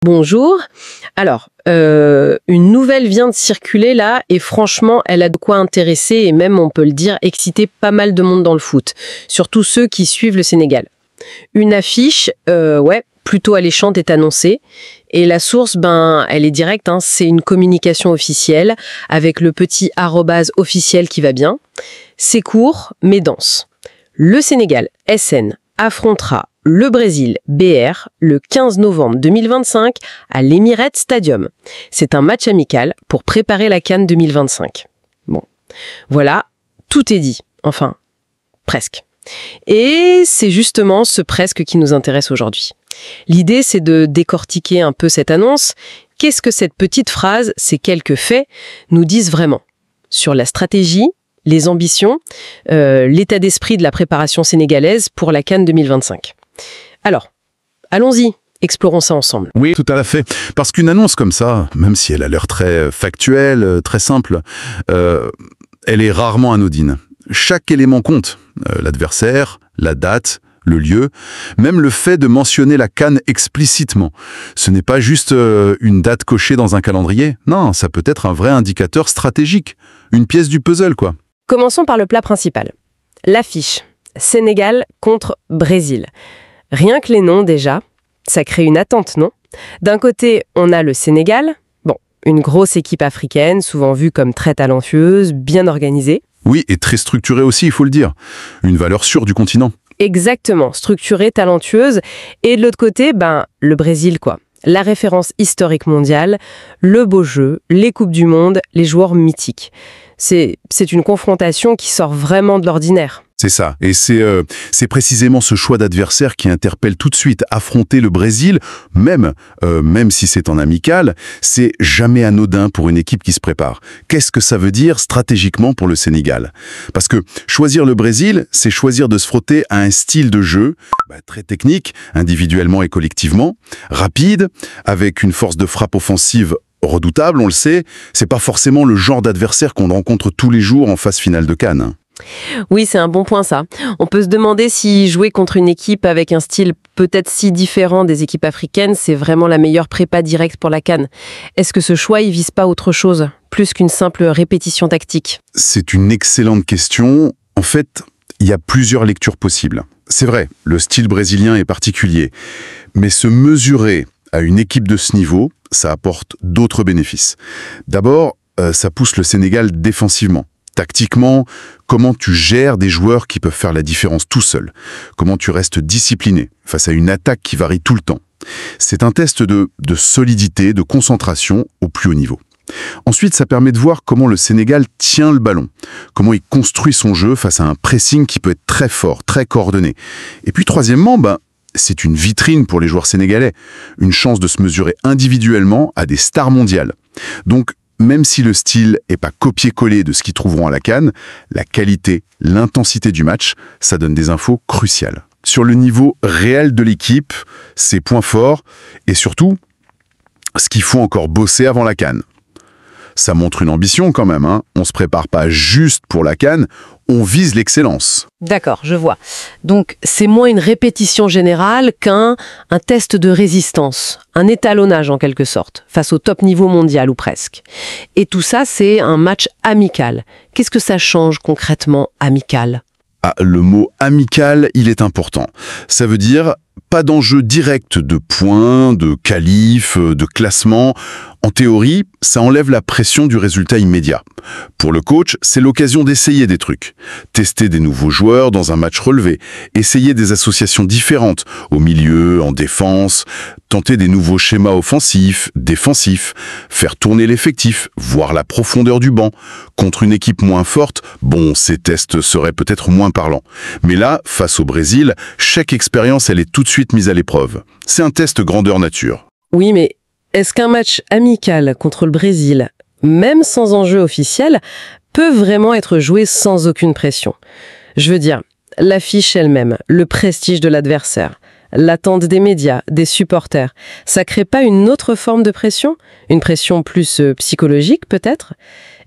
Bonjour. Alors, une nouvelle vient de circuler là et franchement, elle a de quoi intéresser et même, on peut le dire, exciter pas mal de monde dans le foot. Surtout ceux qui suivent le Sénégal. Une affiche, plutôt alléchante est annoncée. Et la source, elle est directe, hein, c'est une communication officielle avec le petit arrobase officiel qui va bien. C'est court, mais dense. Le Sénégal, SN, affrontera le Brésil, BR, le 15 novembre 2025 à l'Emirates Stadium. C'est un match amical pour préparer la CAN 2025. Bon, voilà, tout est dit. Enfin, presque. Et c'est justement ce presque qui nous intéresse aujourd'hui. L'idée, c'est de décortiquer un peu cette annonce. Qu'est-ce que cette petite phrase, ces quelques faits, nous disent vraiment sur la stratégie, les ambitions, l'état d'esprit de la préparation sénégalaise pour la CAN 2025. Alors, allons-y, explorons ça ensemble. Oui, tout à fait. Parce qu'une annonce comme ça, même si elle a l'air très factuelle, très simple, elle est rarement anodine. Chaque élément compte. L'adversaire, la date, le lieu, même le fait de mentionner la CAN explicitement. Ce n'est pas juste une date cochée dans un calendrier. Non, ça peut être un vrai indicateur stratégique. Une pièce du puzzle, quoi. Commençons par le plat principal. L'affiche. Sénégal contre Brésil. Rien que les noms, déjà, ça crée une attente, non? D'un côté, on a le Sénégal. Bon, une grosse équipe africaine, souvent vue comme très talentueuse, bien organisée. Oui, et très structurée aussi, il faut le dire. Une valeur sûre du continent. Exactement, structurée, talentueuse. Et de l'autre côté, le Brésil, quoi. La référence historique mondiale, le beau jeu, les Coupes du Monde, les joueurs mythiques. C'est une confrontation qui sort vraiment de l'ordinaire. C'est ça. Et c'est précisément ce choix d'adversaire qui interpelle tout de suite. Affronter le Brésil, même si c'est en amical, c'est jamais anodin pour une équipe qui se prépare. Qu'est-ce que ça veut dire stratégiquement pour le Sénégal? Parce que choisir le Brésil, c'est choisir de se frotter à un style de jeu très technique, individuellement et collectivement, rapide, avec une force de frappe offensive redoutable, on le sait. C'est pas forcément le genre d'adversaire qu'on rencontre tous les jours en phase finale de CAN. Oui, c'est un bon point ça. On peut se demander si jouer contre une équipe avec un style peut-être si différent des équipes africaines, c'est vraiment la meilleure prépa directe pour la CAN. Est-ce que ce choix, il vise pas autre chose, plus qu'une simple répétition tactique? C'est une excellente question. En fait, il y a plusieurs lectures possibles. C'est vrai, le style brésilien est particulier, mais se mesurer à une équipe de ce niveau, ça apporte d'autres bénéfices. D'abord, ça pousse le Sénégal défensivement. Tactiquement, comment tu gères des joueurs qui peuvent faire la différence tout seuls? Comment tu restes discipliné face à une attaque qui varie tout le temps? C'est un test de solidité, de concentration au plus haut niveau. Ensuite, ça permet de voir comment le Sénégal tient le ballon, comment il construit son jeu face à un pressing qui peut être très fort, très coordonné. Et puis troisièmement, c'est une vitrine pour les joueurs sénégalais, une chance de se mesurer individuellement à des stars mondiales. Donc, même si le style n'est pas copié-collé de ce qu'ils trouveront à la CAN, la qualité, l'intensité du match, ça donne des infos cruciales. Sur le niveau réel de l'équipe, ses points forts, et surtout, ce qu'il faut encore bosser avant la CAN. Ça montre une ambition quand même, hein. On ne se prépare pas juste pour la CAN, on vise l'excellence. D'accord, je vois. Donc, c'est moins une répétition générale qu'un test de résistance, un étalonnage en quelque sorte, face au top niveau mondial ou presque. Et tout ça, c'est un match amical. Qu'est-ce que ça change concrètement, amical? Ah, le mot amical, il est important. Ça veut dire pas d'enjeu direct de points, de qualif, de classement. En théorie, ça enlève la pression du résultat immédiat. Pour le coach, c'est l'occasion d'essayer des trucs. Tester des nouveaux joueurs dans un match relevé. Essayer des associations différentes, au milieu, en défense. Tenter des nouveaux schémas offensifs, défensifs. Faire tourner l'effectif, voir la profondeur du banc. Contre une équipe moins forte, ces tests seraient peut-être moins parlants. Mais là, face au Brésil, chaque expérience, elle est tout de suite mise à l'épreuve. C'est un test grandeur nature. Oui, mais est-ce qu'un match amical contre le Brésil, même sans enjeu officiel, peut vraiment être joué sans aucune pression? Je veux dire, l'affiche elle-même, le prestige de l'adversaire, L'attente des médias, des supporters, ça crée pas une autre forme de pression? Une pression plus psychologique peut-être?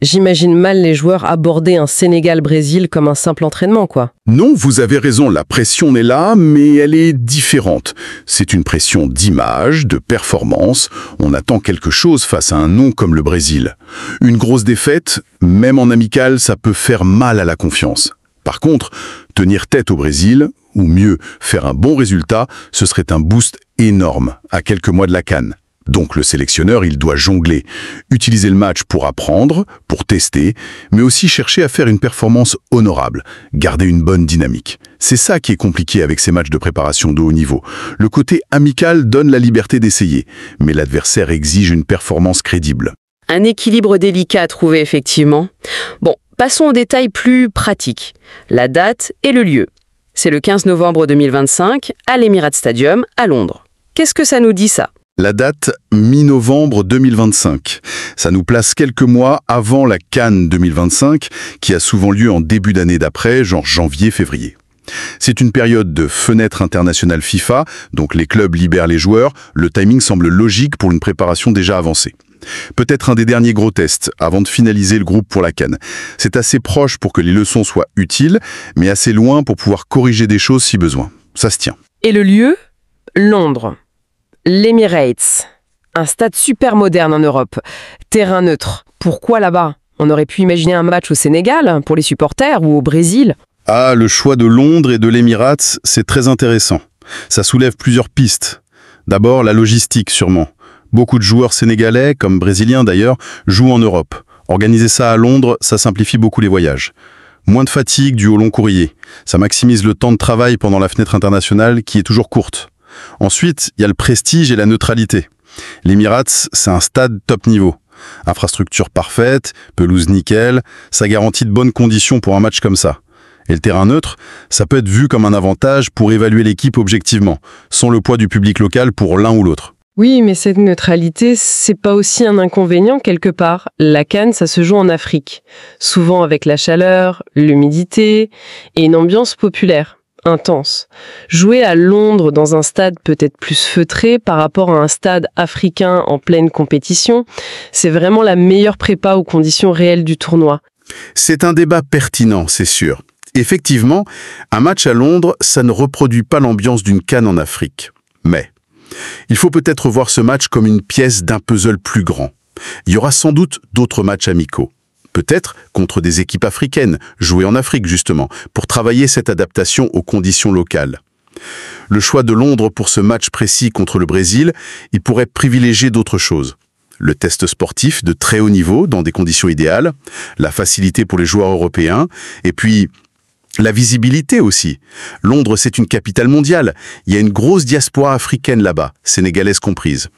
J'imagine mal les joueurs aborder un Sénégal-Brésil comme un simple entraînement, quoi. Non, vous avez raison, la pression est là, mais elle est différente. C'est une pression d'image, de performance. On attend quelque chose face à un nom comme le Brésil. Une grosse défaite, même en amical, ça peut faire mal à la confiance. Par contre, tenir tête au Brésil, ou mieux, faire un bon résultat, ce serait un boost énorme à quelques mois de la CAN. Donc le sélectionneur, il doit jongler, utiliser le match pour apprendre, pour tester, mais aussi chercher à faire une performance honorable, garder une bonne dynamique. C'est ça qui est compliqué avec ces matchs de préparation de haut niveau. Le côté amical donne la liberté d'essayer, mais l'adversaire exige une performance crédible. Un équilibre délicat à trouver, effectivement. Bon, passons aux détails plus pratiques. La date et le lieu. C'est le 15 novembre 2025, à l'Emirates Stadium, à Londres. Qu'est-ce que ça nous dit, ça ? La date, mi-novembre 2025. Ça nous place quelques mois avant la CAN 2025, qui a souvent lieu en début d'année d'après, genre janvier-février. C'est une période de fenêtre internationale FIFA, donc les clubs libèrent les joueurs, le timing semble logique pour une préparation déjà avancée. Peut-être un des derniers gros tests, avant de finaliser le groupe pour la CAN. C'est assez proche pour que les leçons soient utiles, mais assez loin pour pouvoir corriger des choses si besoin. Ça se tient. Et le lieu? Londres. L'Emirates. Un stade super moderne en Europe. Terrain neutre. Pourquoi là-bas? On aurait pu imaginer un match au Sénégal, pour les supporters, ou au Brésil. Ah, le choix de Londres et de l'Emirates, c'est très intéressant. Ça soulève plusieurs pistes. D'abord, la logistique, sûrement. Beaucoup de joueurs sénégalais, comme brésiliens d'ailleurs, jouent en Europe. Organiser ça à Londres, ça simplifie beaucoup les voyages. Moins de fatigue due au long courrier. Ça maximise le temps de travail pendant la fenêtre internationale qui est toujours courte. Ensuite, il y a le prestige et la neutralité. L'Emirates, c'est un stade top niveau. Infrastructure parfaite, pelouse nickel, ça garantit de bonnes conditions pour un match comme ça. Et le terrain neutre, ça peut être vu comme un avantage pour évaluer l'équipe objectivement, sans le poids du public local pour l'un ou l'autre. Oui, mais cette neutralité, c'est pas aussi un inconvénient quelque part. La CAN, ça se joue en Afrique. Souvent avec la chaleur, l'humidité et une ambiance populaire. Intense. Jouer à Londres dans un stade peut-être plus feutré par rapport à un stade africain en pleine compétition, c'est vraiment la meilleure prépa aux conditions réelles du tournoi. C'est un débat pertinent, c'est sûr. Effectivement, un match à Londres, ça ne reproduit pas l'ambiance d'une CAN en Afrique. Mais il faut peut-être voir ce match comme une pièce d'un puzzle plus grand. Il y aura sans doute d'autres matchs amicaux. Peut-être contre des équipes africaines, jouées en Afrique justement, pour travailler cette adaptation aux conditions locales. Le choix de Londres pour ce match précis contre le Brésil, il pourrait privilégier d'autres choses. Le test sportif de très haut niveau dans des conditions idéales, la facilité pour les joueurs européens, et puis la visibilité aussi. Londres, c'est une capitale mondiale. Il y a une grosse diaspora africaine là-bas, sénégalaise comprise.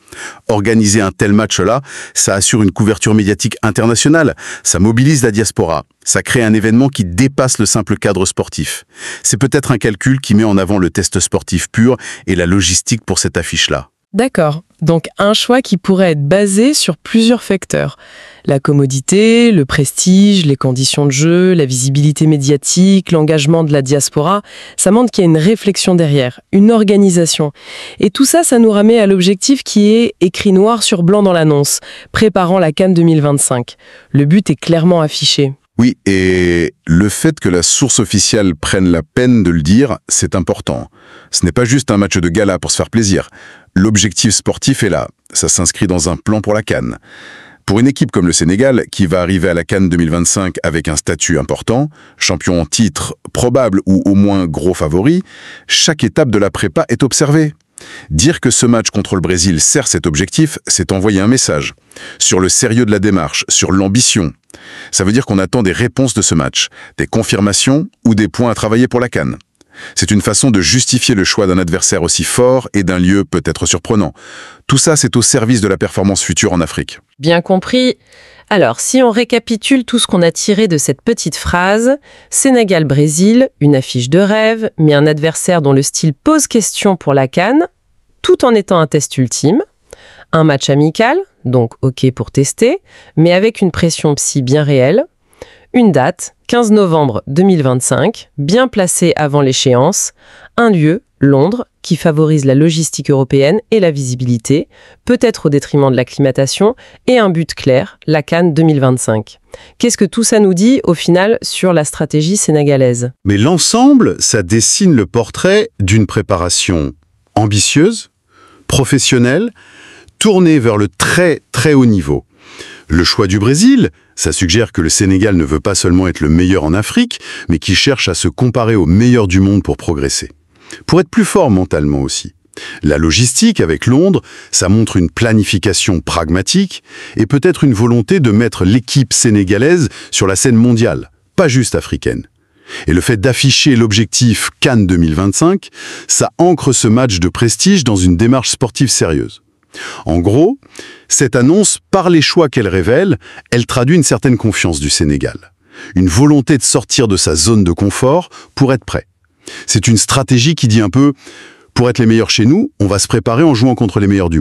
Organiser un tel match-là, ça assure une couverture médiatique internationale. Ça mobilise la diaspora. Ça crée un événement qui dépasse le simple cadre sportif. C'est peut-être un calcul qui met en avant le test sportif pur et la logistique pour cette affiche-là. D'accord. Donc un choix qui pourrait être basé sur plusieurs facteurs. La commodité, le prestige, les conditions de jeu, la visibilité médiatique, l'engagement de la diaspora, ça montre qu'il y a une réflexion derrière, une organisation. Et tout ça, ça nous ramène à l'objectif qui est écrit noir sur blanc dans l'annonce, préparant la CAN 2025. Le but est clairement affiché. Oui, et le fait que la source officielle prenne la peine de le dire, c'est important. Ce n'est pas juste un match de gala pour se faire plaisir. L'objectif sportif est là. Ça s'inscrit dans un plan pour la CAN. Pour une équipe comme le Sénégal, qui va arriver à la CAN 2025 avec un statut important, champion en titre, probable ou au moins gros favori, chaque étape de la prépa est observée. Dire que ce match contre le Brésil sert cet objectif, c'est envoyer un message. Sur le sérieux de la démarche, sur l'ambition. Ça veut dire qu'on attend des réponses de ce match, des confirmations ou des points à travailler pour la CAN. C'est une façon de justifier le choix d'un adversaire aussi fort et d'un lieu peut-être surprenant. Tout ça, c'est au service de la performance future en Afrique. Bien compris. Alors, si on récapitule tout ce qu'on a tiré de cette petite phrase, Sénégal-Brésil, une affiche de rêve, mais un adversaire dont le style pose question pour la CAN, tout en étant un test ultime, un match amical, donc OK pour tester, mais avec une pression psy bien réelle, une date, 15 novembre 2025, bien placé avant l'échéance, un lieu, Londres, qui favorise la logistique européenne et la visibilité, peut-être au détriment de l'acclimatation, et un but clair, la CAN 2025. Qu'est-ce que tout ça nous dit, au final, sur la stratégie sénégalaise? Mais l'ensemble, ça dessine le portrait d'une préparation ambitieuse, professionnelle, tournée vers le très très haut niveau. Le choix du Brésil, ça suggère que le Sénégal ne veut pas seulement être le meilleur en Afrique, mais qu'il cherche à se comparer au meilleur du monde pour progresser. Pour être plus fort mentalement aussi. La logistique avec Londres, ça montre une planification pragmatique et peut-être une volonté de mettre l'équipe sénégalaise sur la scène mondiale, pas juste africaine. Et le fait d'afficher l'objectif CAN 2025, ça ancre ce match de prestige dans une démarche sportive sérieuse. En gros, cette annonce, par les choix qu'elle révèle, elle traduit une certaine confiance du Sénégal. Une volonté de sortir de sa zone de confort pour être prêt. C'est une stratégie qui dit un peu, pour être les meilleurs chez nous, on va se préparer en jouant contre les meilleurs du monde.